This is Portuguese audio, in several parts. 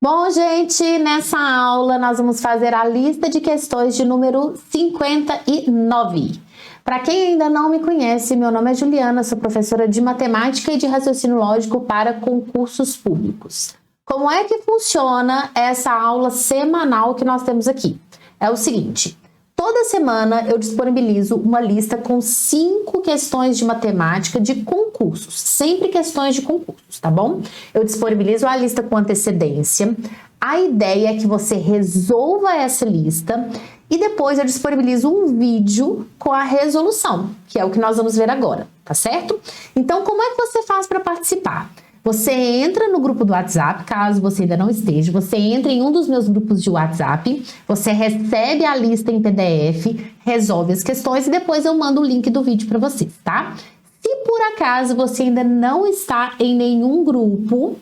Bom, gente, nessa aula nós vamos fazer a lista de questões de número 59. Para quem ainda não me conhece, meu nome é Juliana, sou professora de Matemática e de Raciocínio Lógico para concursos públicos. Como é que funciona essa aula semanal que nós temos aqui? É o seguinte, toda semana eu disponibilizo uma lista com 5 questões de matemática de concursos, sempre questões de concursos, tá bom? Eu disponibilizo a lista com antecedência, a ideia é que você resolva essa lista e depois eu disponibilizo um vídeo com a resolução, que é o que nós vamos ver agora, tá certo? Então, como é que você faz para participar? Você entra no grupo do WhatsApp, caso você ainda não esteja, você entra em um dos meus grupos de WhatsApp, você recebe a lista em PDF, resolve as questões e depois eu mando o link do vídeo para vocês, tá? Se por acaso você ainda não está em nenhum grupo,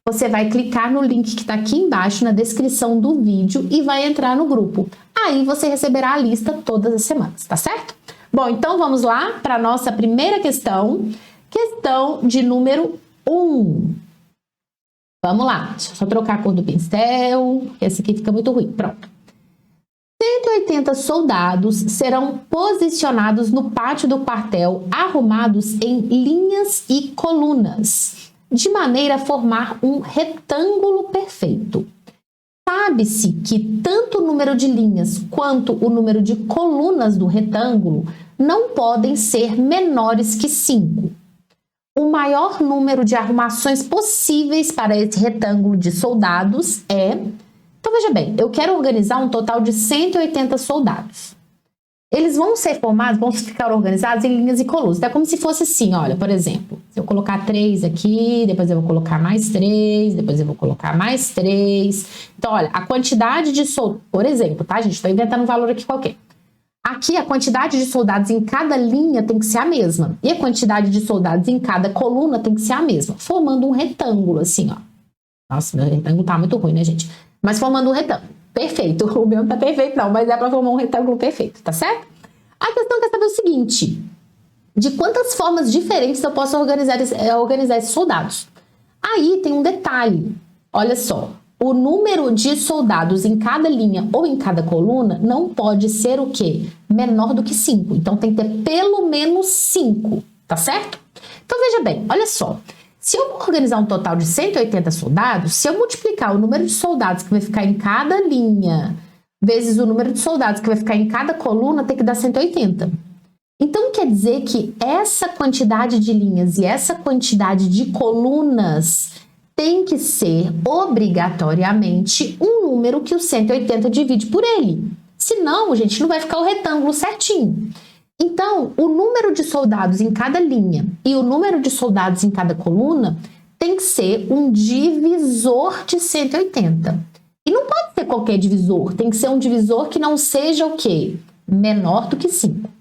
você vai clicar no link que está aqui embaixo na descrição do vídeo e vai entrar no grupo. Aí você receberá a lista todas as semanas, tá certo? Bom, então vamos lá para a nossa primeira questão, questão de número 1. Vamos lá, deixa eu só trocar a cor do pincel, porque esse aqui fica muito ruim. Pronto. 180 soldados serão posicionados no pátio do quartel, arrumados em linhas e colunas, de maneira a formar um retângulo perfeito. Sabe-se que tanto o número de linhas quanto o número de colunas do retângulo não podem ser menores que 5. O maior número de arrumações possíveis para esse retângulo de soldados é... Então, veja bem, eu quero organizar um total de 180 soldados. Eles vão ser formados, vão ficar organizados em linhas e colunas. Então, é como se fosse assim, olha, por exemplo, se eu colocar 3 aqui, depois eu vou colocar mais 3, depois eu vou colocar mais 3. Então, olha, a quantidade de soldados, por exemplo, tá, gente? Estou inventando um valor aqui qualquer. Aqui, a quantidade de soldados em cada linha tem que ser a mesma. E a quantidade de soldados em cada coluna tem que ser a mesma. Formando um retângulo, assim, ó. Nossa, meu retângulo tá muito ruim, né, gente? Mas formando um retângulo. Perfeito. O meu não tá perfeito, não. Mas é para formar um retângulo perfeito, tá certo? A questão quer saber o seguinte. De quantas formas diferentes eu posso organizar esses soldados? Aí tem um detalhe. Olha só. O número de soldados em cada linha ou em cada coluna não pode ser o quê? Menor do que 5. Então, tem que ter pelo menos 5, tá certo? Então, veja bem, olha só. Se eu organizar um total de 180 soldados, se eu multiplicar o número de soldados que vai ficar em cada linha vezes o número de soldados que vai ficar em cada coluna, tem que dar 180. Então, quer dizer que essa quantidade de linhas e essa quantidade de colunas tem que ser obrigatoriamente um número que o 180 divide por ele. Senão, gente, não vai ficar o retângulo certinho. Então, o número de soldados em cada linha e o número de soldados em cada coluna tem que ser um divisor de 180. E não pode ser qualquer divisor, tem que ser um divisor que não seja o quê? Menor do que 5.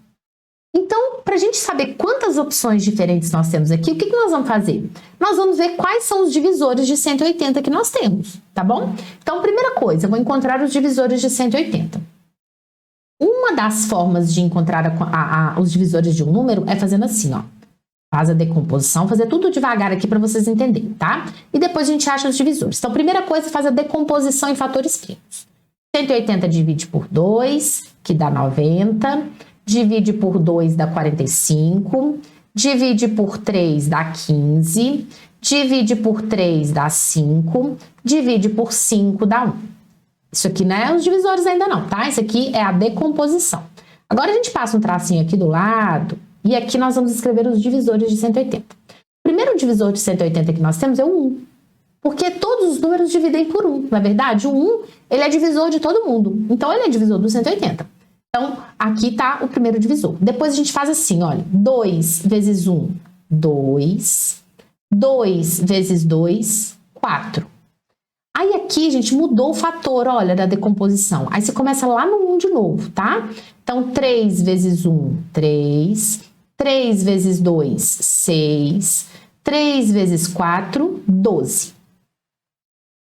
Então, para a gente saber quantas opções diferentes nós temos aqui, o que nós vamos fazer? Nós vamos ver quais são os divisores de 180 que nós temos, tá bom? Então, primeira coisa, eu vou encontrar os divisores de 180. Uma das formas de encontrar os divisores de um número é fazendo assim, ó. Faz a decomposição, fazer tudo devagar aqui para vocês entenderem, tá? E depois a gente acha os divisores. Então, primeira coisa, faz a decomposição em fatores primos. 180 divide por 2, que dá 90... Divide por 2 dá 45, divide por 3 dá 15, divide por 3 dá 5, divide por 5 dá 1. Isso aqui não é os divisores ainda não, tá? Isso aqui é a decomposição. Agora a gente passa um tracinho aqui do lado e aqui nós vamos escrever os divisores de 180. O primeiro divisor de 180 que nós temos é o 1, porque todos os números dividem por 1, não é verdade? O 1, ele é divisor de todo mundo, então ele é divisor do 180. Então, aqui está o primeiro divisor. Depois a gente faz assim, olha, 2 vezes 1, 2. 2 vezes 2, 4. Aí aqui, gente, mudou o fator, olha, da decomposição. Aí você começa lá no 1 de novo, tá? Então, 3 vezes 1, 3. 3 vezes 2, 6. 3 vezes 4, 12.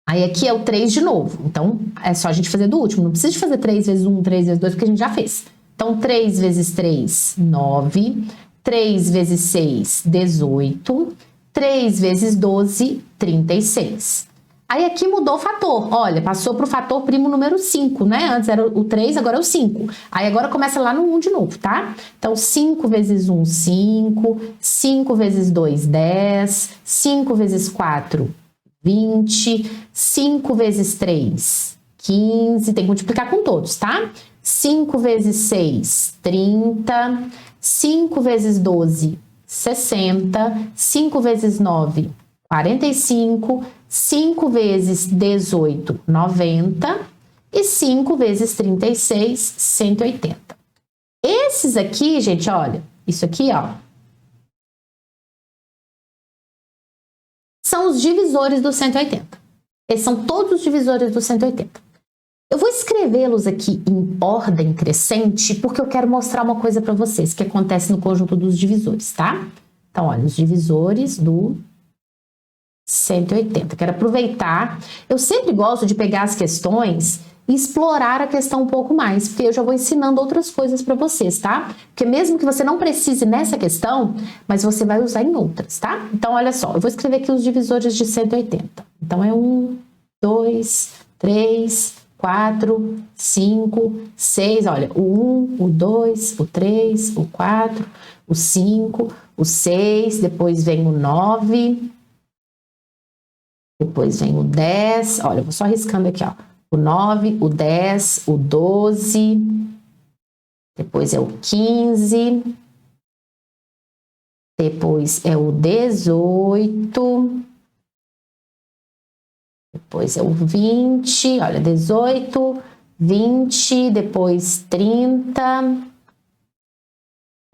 Aí aqui é o 3 de novo, então é só a gente fazer do último, não precisa de fazer 3 vezes 1, 3 vezes 2, porque a gente já fez. Então, 3 vezes 3, 9, 3 vezes 6, 18, 3 vezes 12, 36. Aí aqui mudou o fator, olha, passou para o fator primo número 5, né? Antes era o 3, agora é o 5. Aí agora começa lá no 1 de novo, tá? Então, 5 vezes 1, 5, 5 vezes 2, 10, 5 vezes 4, 20, 5 vezes 3, 15, tem que multiplicar com todos, tá? 5 vezes 6, 30, 5 vezes 12, 60, 5 vezes 9, 45, 5 vezes 18, 90 e 5 vezes 36, 180. Esses aqui, gente, olha, isso aqui, ó, são os divisores do 180. Esses são todos os divisores do 180. Eu vou escrevê-los aqui em ordem crescente porque eu quero mostrar uma coisa para vocês que acontece no conjunto dos divisores, tá? Então, olha, os divisores do 180. Quero aproveitar. Eu sempre gosto de pegar as questões e explorar a questão um pouco mais, porque eu já vou ensinando outras coisas para vocês, tá? Porque mesmo que você não precise nessa questão, mas você vai usar em outras, tá? Então, olha só, eu vou escrever aqui os divisores de 180. Então, é 1, 2, 3, 4, 5, 6, olha, o 1, o 2, o 3, o 4, o 5, o 6, depois vem o 9, depois vem o 10, olha, eu vou só riscando aqui, ó, o 9, o 10, o 12, depois é o 15, depois é o 18, depois é o 20, olha, 18, 20, depois 30,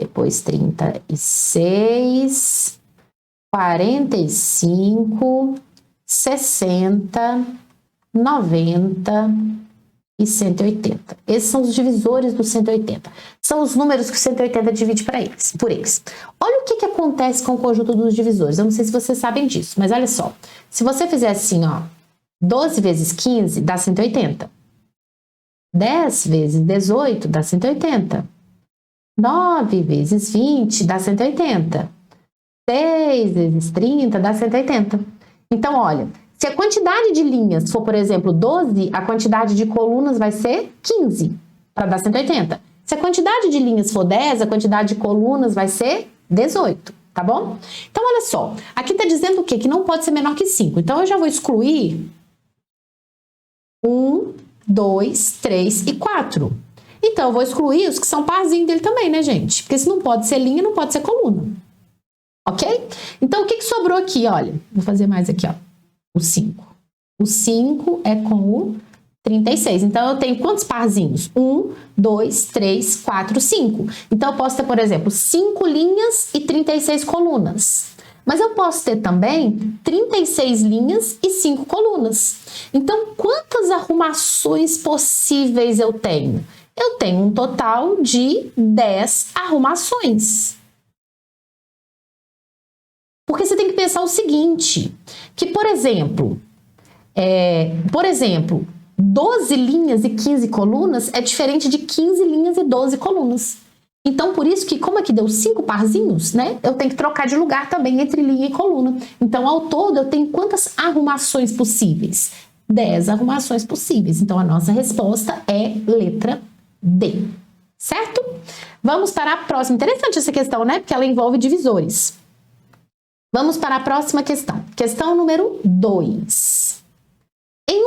depois 36, 45, 60, 90 e 180. Esses são os divisores do 180. São os números que o 180 divide por eles. Olha o que acontece com o conjunto dos divisores. Eu não sei se vocês sabem disso, mas olha só. Se você fizer assim, ó, 12 vezes 15 dá 180. 10 vezes 18 dá 180. 9 vezes 20 dá 180. 6 vezes 30 dá 180. Então, olha, se a quantidade de linhas for, por exemplo, 12, a quantidade de colunas vai ser 15, para dar 180. Se a quantidade de linhas for 10, a quantidade de colunas vai ser 18, tá bom? Então, olha só, aqui está dizendo o quê? Que não pode ser menor que 5. Então, eu já vou excluir 1, 2, 3 e 4. Então, eu vou excluir os que são parzinho dele também, né, gente? Porque se não pode ser linha, não pode ser coluna. Ok? Então, o que sobrou aqui? Olha, vou fazer mais aqui, ó. O 5. O 5 é com o 36. Então, eu tenho quantos parzinhos? 1, 2, 3, 4, 5. Então, eu posso ter, por exemplo, 5 linhas e 36 colunas. Mas eu posso ter também 36 linhas e 5 colunas. Então, quantas arrumações possíveis eu tenho? Eu tenho um total de 10 arrumações. Porque você tem que pensar o seguinte, que, por exemplo, 12 linhas e 15 colunas é diferente de 15 linhas e 12 colunas. Então, por isso que, como aqui deu 5 parzinhos, né, eu tenho que trocar de lugar também entre linha e coluna. Então, ao todo, eu tenho quantas arrumações possíveis? 10 arrumações possíveis. Então, a nossa resposta é letra D, certo? Vamos para a próxima. Interessante essa questão, né, porque ela envolve divisores. Vamos para a próxima questão. Questão número 2. Em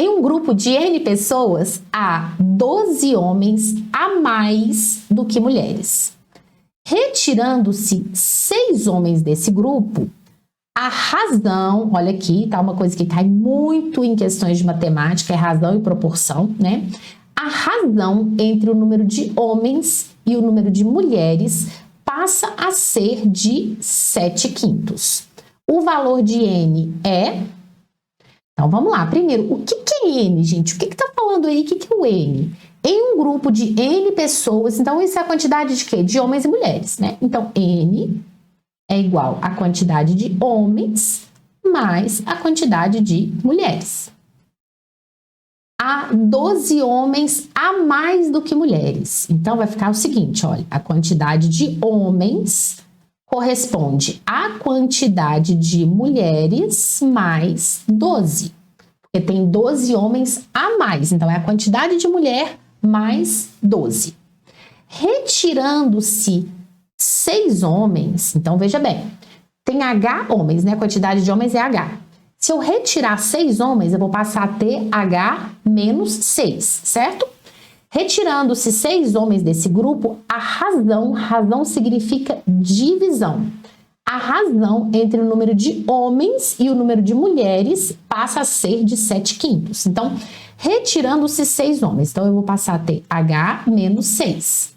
um grupo de N pessoas, há 12 homens a mais do que mulheres. Retirando-se 6 homens desse grupo, a razão, olha aqui, tá uma coisa que cai muito em questões de matemática, é razão e proporção, né? A razão entre o número de homens e o número de mulheres passa a ser de 7/5. O valor de N é... Então, vamos lá. Primeiro, o que é N, gente? O que está falando aí? O que é o N? Em um grupo de N pessoas, então isso é a quantidade de quê? De homens e mulheres, né? Então, N é igual à quantidade de homens mais a quantidade de mulheres. Há 12 homens a mais do que mulheres. Então, vai ficar o seguinte, olha, a quantidade de homens corresponde à quantidade de mulheres mais 12. Porque tem 12 homens a mais, então é a quantidade de mulher mais 12. Retirando-se 6 homens, então veja bem, tem H homens, né? A quantidade de homens é H. Se eu retirar 6 homens, eu vou passar a ter H menos 6, certo? Retirando-se 6 homens desse grupo, a razão significa divisão. A razão entre o número de homens e o número de mulheres passa a ser de 7/5. Então, retirando-se 6 homens, então eu vou passar a ter H menos 6.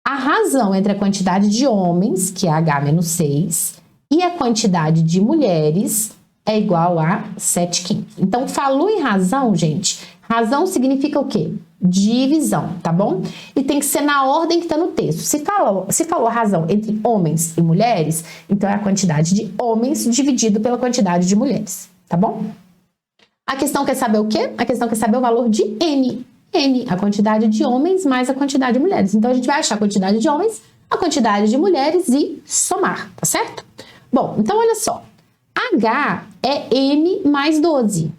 A razão entre a quantidade de homens, que é H menos 6, e a quantidade de mulheres é igual a 7/5. Então, falou em razão, gente, razão significa o quê? Divisão, tá bom? E tem que ser na ordem que está no texto. Se falou razão entre homens e mulheres, então é a quantidade de homens dividido pela quantidade de mulheres, tá bom? A questão quer saber o quê? A questão quer saber o valor de N. N, a quantidade de homens mais a quantidade de mulheres. Então, a gente vai achar a quantidade de homens, a quantidade de mulheres e somar, tá certo? Bom, então olha só. H é M mais 12.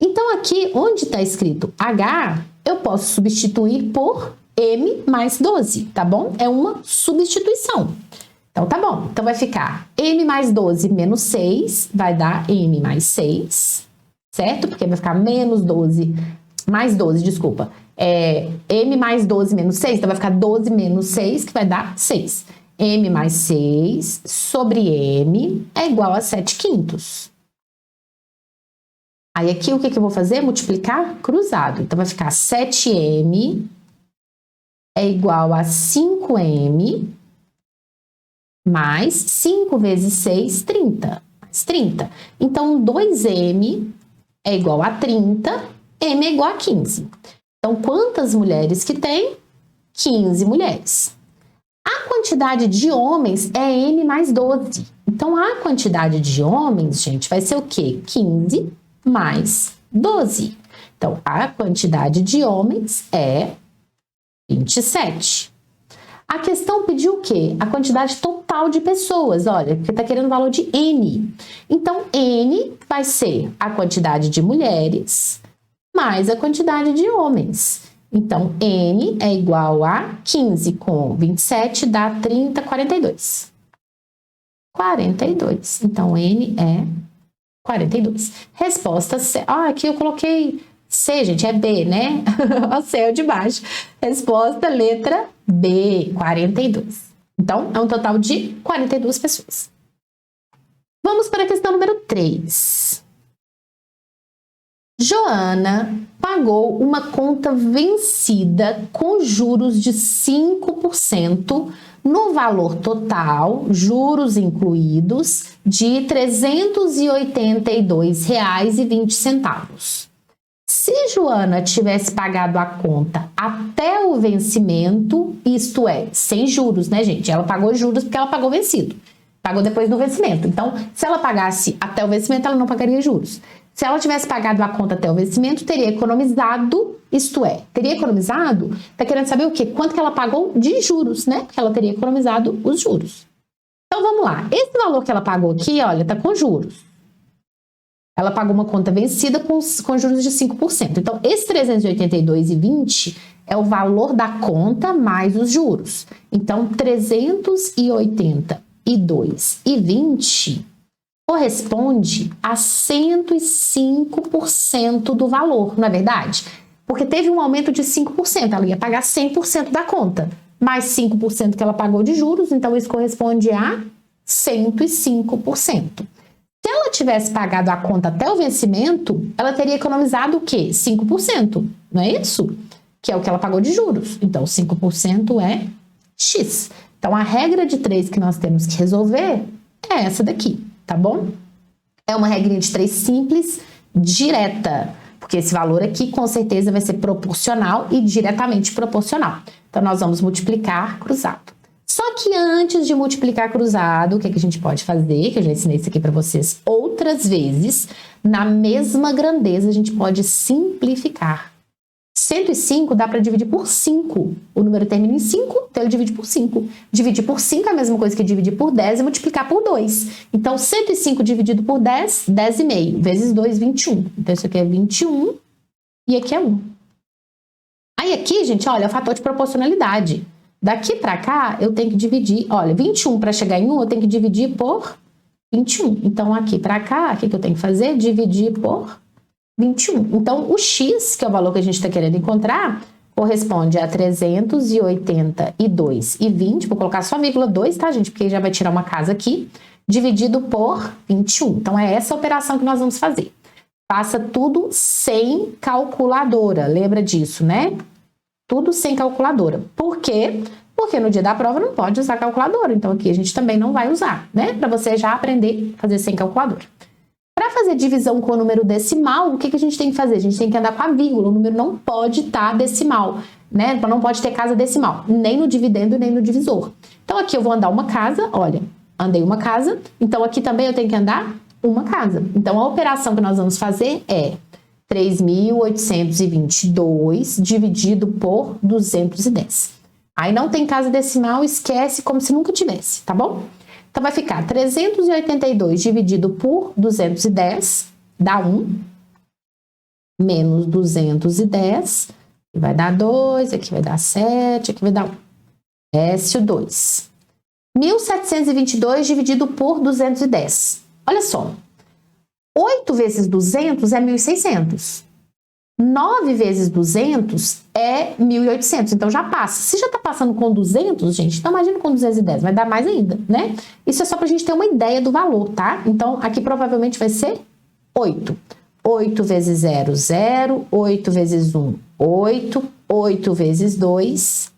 Então, aqui onde está escrito H, eu posso substituir por M mais 12, tá bom? É uma substituição. Então, tá bom. Então, vai ficar M mais 12 menos 6, vai dar M mais 6, certo? Porque vai ficar menos 12, mais 12, desculpa. M mais 12 menos 6, então vai ficar 12 menos 6, que vai dar 6. M mais 6 sobre M é igual a 7/5. Aí aqui o que eu vou fazer? Multiplicar cruzado. Então vai ficar 7M é igual a 5M mais 5 vezes 6, 30. Mais 30. Então 2M é igual a 30, M é igual a 15. Então quantas mulheres que tem? 15 mulheres. A quantidade de homens é M mais 12. Então, a quantidade de homens, gente, vai ser o quê? 15 mais 12. Então, a quantidade de homens é 27. A questão pediu o quê? A quantidade total de pessoas, olha, porque está querendo o valor de N. Então, N vai ser a quantidade de mulheres mais a quantidade de homens. Então, N é igual a 15 com 27 dá 30, 42. 42. Então, N é 42. Resposta C. Aqui eu coloquei C, gente, é B, né? O C é o de baixo. Resposta letra B, 42. Então, é um total de 42 pessoas. Vamos para a questão número 3. Joana pagou uma conta vencida com juros de 5% no valor total, juros incluídos, de R$ 382,20. Se Joana tivesse pagado a conta até o vencimento, isto é, sem juros, né, gente? Ela pagou juros porque ela pagou vencido. Pagou depois do vencimento. Então, se ela pagasse até o vencimento, ela não pagaria juros. Se ela tivesse pagado a conta até o vencimento, teria economizado, isto é, teria economizado, tá querendo saber o quê? Quanto que ela pagou de juros, né? Porque ela teria economizado os juros. Então, vamos lá. Esse valor que ela pagou aqui, olha, tá com juros. Ela pagou uma conta vencida com juros de 5%. Então, esse 382,20 é o valor da conta mais os juros. Então, 382,20 corresponde a 105% do valor, não é verdade? Porque teve um aumento de 5%, ela ia pagar 100% da conta, mais 5% que ela pagou de juros, então isso corresponde a 105%. Se ela tivesse pagado a conta até o vencimento, ela teria economizado o quê? 5%, não é isso? Que é o que ela pagou de juros. Então, 5% é X. Então, a regra de 3 que nós temos que resolver é essa daqui. Tá bom? É uma regrinha de 3 simples, direta, porque esse valor aqui com certeza vai ser proporcional e diretamente proporcional. Então, nós vamos multiplicar cruzado. Só que antes de multiplicar cruzado, o que a gente pode fazer, que eu já ensinei isso aqui para vocês outras vezes, na mesma grandeza a gente pode simplificar. 105 dá para dividir por 5. O número termina em 5, então ele divide por 5. Dividir por 5 é a mesma coisa que dividir por 10 e multiplicar por 2. Então, 105 dividido por 10, 10,5. Vezes 2, 21. Então, isso aqui é 21 e aqui é 1. Aí aqui, gente, olha, é o fator de proporcionalidade. Daqui para cá, eu tenho que dividir, olha, 21 para chegar em 1, eu tenho que dividir por 21. Então, aqui para cá, o que eu tenho que fazer? Dividir por 21. Então, o x, que é o valor que a gente está querendo encontrar, corresponde a 382,20. Vou colocar só vírgula 2, tá, gente? Porque já vai tirar uma casa aqui, dividido por 21. Então, é essa operação que nós vamos fazer. Faça tudo sem calculadora, lembra disso, né? Tudo sem calculadora. Por quê? Porque no dia da prova não pode usar calculadora. Então, aqui a gente também não vai usar, né? Para você já aprender a fazer sem calculadora. Para fazer divisão com o número decimal, o que a gente tem que fazer? A gente tem que andar com a vírgula. O número não pode estar decimal, né? Não pode ter casa decimal, nem no dividendo, nem no divisor. Então, aqui eu vou andar uma casa, olha, andei uma casa. Então, aqui também eu tenho que andar uma casa. Então, a operação que nós vamos fazer é 3.822 dividido por 210. Aí não tem casa decimal, esquece como se nunca tivesse, tá bom? Então, vai ficar 382 dividido por 210, dá 1, menos 210, aqui vai dar 2, aqui vai dar 7, aqui vai dar 1. Desce o 2. 1.722 dividido por 210. Olha só, 8 vezes 200 é 1.600. 9 vezes 200 é 1.800, então já passa. Se já tá passando com 200, gente, então imagina com 210, vai dar mais ainda, né? Isso é só pra gente ter uma ideia do valor, tá? Então, aqui provavelmente vai ser 8. 8 vezes 0, 0. 8 vezes 1, 8. 8 vezes 2,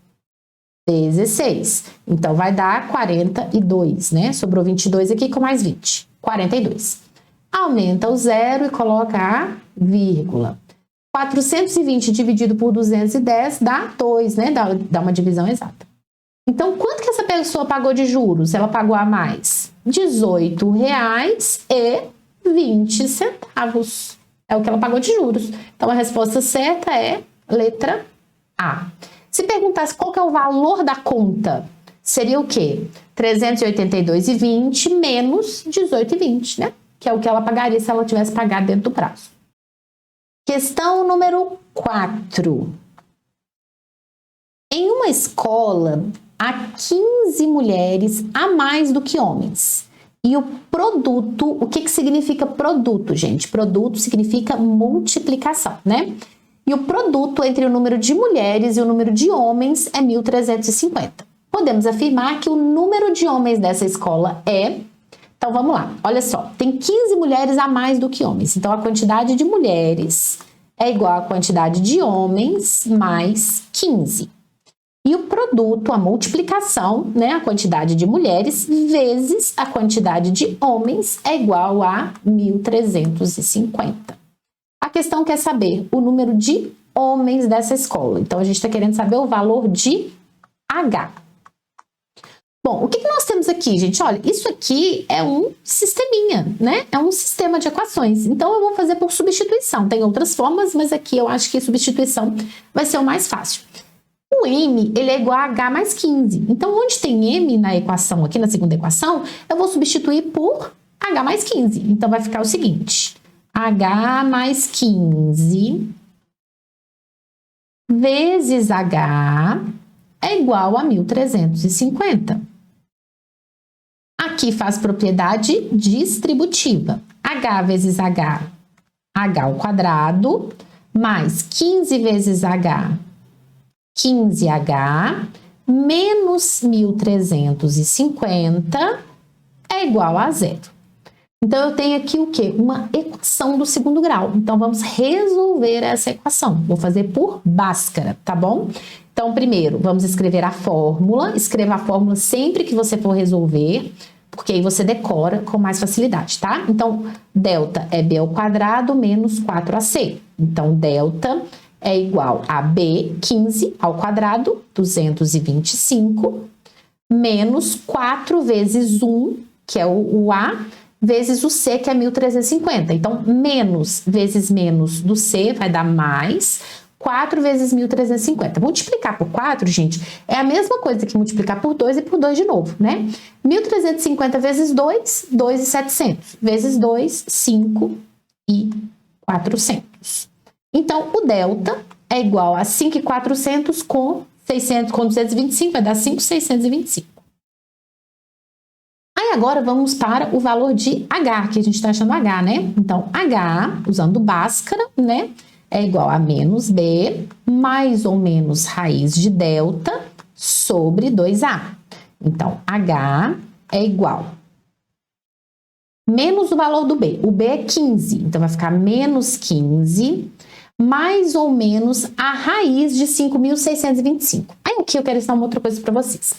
16. Então, vai dar 42, né? Sobrou 22 aqui com mais 20. 42. Aumenta o 0 e coloca a vírgula. 420 dividido por 210 dá 2, né? Dá uma divisão exata. Então, quanto que essa pessoa pagou de juros? Ela pagou a mais? R$ 18,20. É o que ela pagou de juros. Então, a resposta certa é letra A. Se perguntasse qual que é o valor da conta, seria o quê? 382,20 menos 18,20, né? Que é o que ela pagaria se ela tivesse pagado dentro do prazo. Questão número 4. Em uma escola, há 15 mulheres a mais do que homens. E o produto, o que significa produto, gente? Produto significa multiplicação, né? E o produto entre o número de mulheres e o número de homens é 1.350. Podemos afirmar que o número de homens dessa escola é... Então, vamos lá. Olha só, tem 15 mulheres a mais do que homens. Então, a quantidade de mulheres é igual à quantidade de homens mais 15. E o produto, a multiplicação, né, a quantidade de mulheres vezes a quantidade de homens é igual a 1.350. A questão quer saber o número de homens dessa escola. Então, a gente está querendo saber o valor de H. Bom, o que nós temos aqui, gente? Olha, isso aqui é um sisteminha, né? É um sistema de equações. Então, eu vou fazer por substituição. Tem outras formas, mas aqui eu acho que substituição vai ser o mais fácil. O M, ele é igual a H mais 15. Então, onde tem M na equação, aqui na segunda equação, eu vou substituir por H mais 15. Então, vai ficar o seguinte. H mais 15 vezes H é igual a 1.350. Aqui faz propriedade distributiva. H vezes H, H ao quadrado, mais 15 vezes H, 15H, menos 1.350 é igual a 0. Então, eu tenho aqui o quê? Uma equação do segundo grau. Então, vamos resolver essa equação. Vou fazer por Bhaskara, tá bom? Então, primeiro, vamos escrever a fórmula. Escreva a fórmula sempre que você for resolver, porque aí você decora com mais facilidade, tá? Então, delta é B ao quadrado menos 4AC. Então, delta é igual a B, 15 ao quadrado, 225, menos 4 vezes 1, que é o A, vezes o C, que é 1.350. Então, menos vezes menos do C vai dar mais. 4 vezes 1.350. Multiplicar por 4, gente, é a mesma coisa que multiplicar por 2 e por 2 de novo, né? 1.350 vezes 2, 2.700. Vezes 2, 5.400. Então, o delta é igual a 5.400 com 225, vai dar 5.625. Aí agora vamos para o valor de H, que a gente está achando H, né? Então, H, usando Bhaskara, né? É igual a menos B, mais ou menos raiz de delta sobre 2A. Então, H é igual menos o valor do B. O B é 15, então vai ficar menos 15, mais ou menos a raiz de 5.625. Aí aqui eu quero ensinar uma outra coisa para vocês.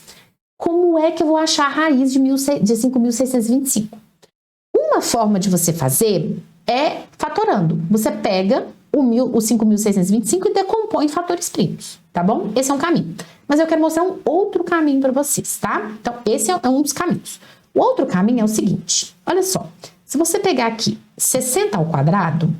Como é que eu vou achar a raiz de 5.625? Uma forma de você fazer é fatorando. Você pega o 5.625 e decompõe em fatores primos, tá bom? Esse é um caminho. Mas eu quero mostrar um outro caminho para vocês, tá? Então, esse é um dos caminhos. O outro caminho é o seguinte, olha só. Se você pegar aqui 60 ao quadrado,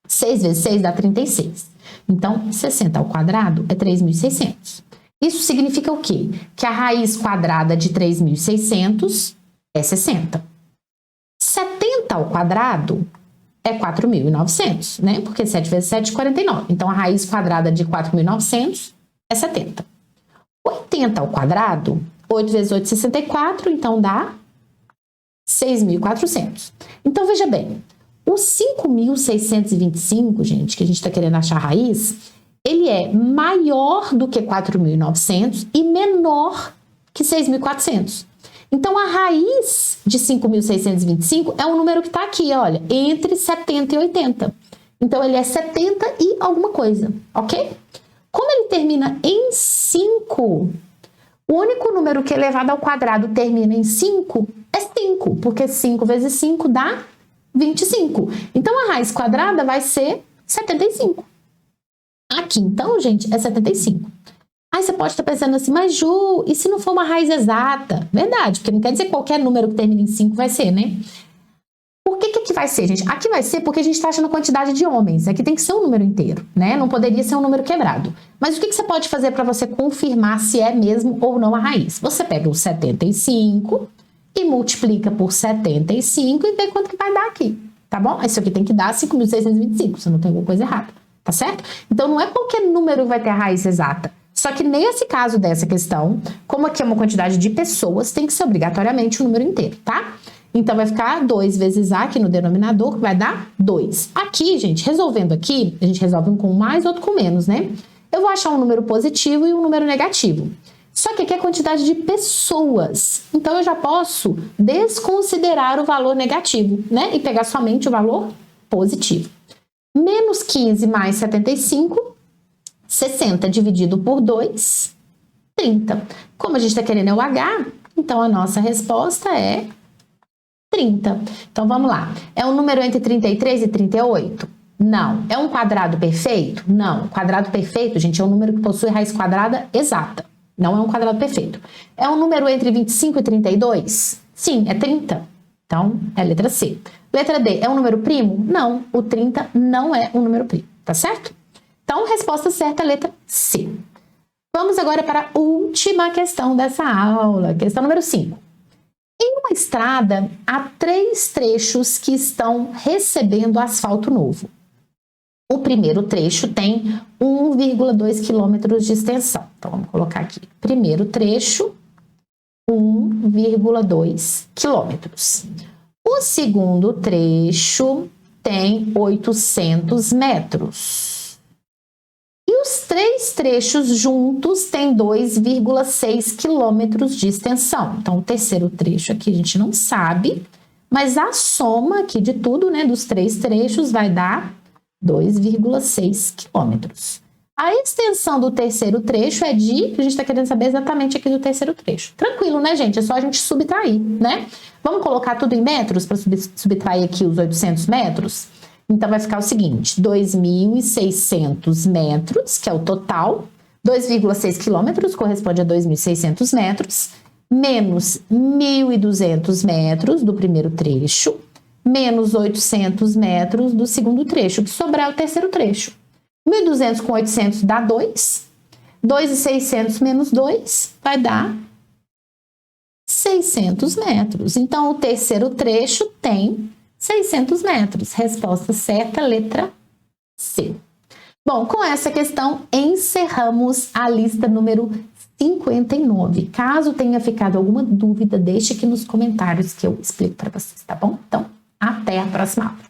6 vezes 6 dá 36. Então, 60 ao quadrado é 3.600. Isso significa o quê? Que a raiz quadrada de 3.600 é 60. 70 ao quadrado é 4.900, né? Porque 7 vezes 7 é 49. Então, a raiz quadrada de 4.900 é 70. 80 ao quadrado, 8 vezes 8 é 64, então dá 6.400. Então, veja bem, o 5.625, gente, que a gente está querendo achar a raiz, ele é maior do que 4.900 e menor que 6.400. Então, a raiz de 5.625 é um número que está aqui, olha, entre 70 e 80. Então, ele é 70 e alguma coisa, ok? Como ele termina em 5, o único número que elevado ao quadrado termina em 5 é 5, porque 5 vezes 5 dá 25. Então, a raiz quadrada vai ser 75. Aqui, então, gente, é 75. Aí você pode estar pensando assim, mas Ju, e se não for uma raiz exata? Verdade, porque não quer dizer que qualquer número que termine em 5 vai ser, né? Por que aqui vai ser, gente? Aqui vai ser porque a gente está achando a quantidade de homens. Aqui tem que ser um número inteiro, né? Não poderia ser um número quebrado. Mas o que você pode fazer para você confirmar se é mesmo ou não a raiz? Você pega o 75 e multiplica por 75 e vê quanto que vai dar aqui, tá bom? Isso aqui tem que dar 5.625, se não tem alguma coisa errada, tá certo? Então, não é qualquer número que vai ter a raiz exata. Só que nesse caso dessa questão, como aqui é uma quantidade de pessoas, tem que ser obrigatoriamente o número inteiro, tá? Então, vai ficar 2 vezes A aqui no denominador, que vai dar 2. Aqui, gente, resolvendo aqui, a gente resolve um com mais, outro com menos, né? Eu vou achar um número positivo e um número negativo. Só que aqui é a quantidade de pessoas. Então, eu já posso desconsiderar o valor negativo, né? E pegar somente o valor positivo. Menos 15 mais 75, 60 dividido por 2, 30. Como a gente está querendo é o H, então a nossa resposta é 30. Então, vamos lá. É um número entre 33 e 38? Não. É um quadrado perfeito? Não. Quadrado perfeito, gente, é um número que possui raiz quadrada exata. Não é um quadrado perfeito. É um número entre 25 e 32? Sim, é 30. Então, é a letra C. Letra D, é um número primo? Não. O 30 não é um número primo, tá certo? Então, resposta certa é a letra C. Vamos agora para a última questão dessa aula. Questão número 5. Em uma estrada, há 3 trechos que estão recebendo asfalto novo. O primeiro trecho tem 1,2 quilômetros de extensão. Então, vamos colocar aqui. Primeiro trecho, 1,2 quilômetros. O segundo trecho tem 800 metros. E os 3 trechos juntos têm 2,6 quilômetros de extensão. Então, o terceiro trecho aqui a gente não sabe, mas a soma aqui de tudo, né, dos 3 trechos vai dar 2,6 quilômetros. A extensão do terceiro trecho é de... A gente está querendo saber exatamente aqui do terceiro trecho. Tranquilo, né, gente? É só a gente subtrair, né? Vamos colocar tudo em metros para subtrair aqui os 800 metros? Então, vai ficar o seguinte, 2.600 metros, que é o total, 2,6 quilômetros corresponde a 2.600 metros, menos 1.200 metros do primeiro trecho, menos 800 metros do segundo trecho, que sobrar é o terceiro trecho. 1.200 com 800 dá 2. 2.600 menos 2 vai dar 600 metros. Então, o terceiro trecho tem 600 metros. Resposta certa, letra C. Bom, com essa questão, encerramos a lista número 59. Caso tenha ficado alguma dúvida, deixe aqui nos comentários que eu explico para vocês, tá bom? Então, até a próxima aula.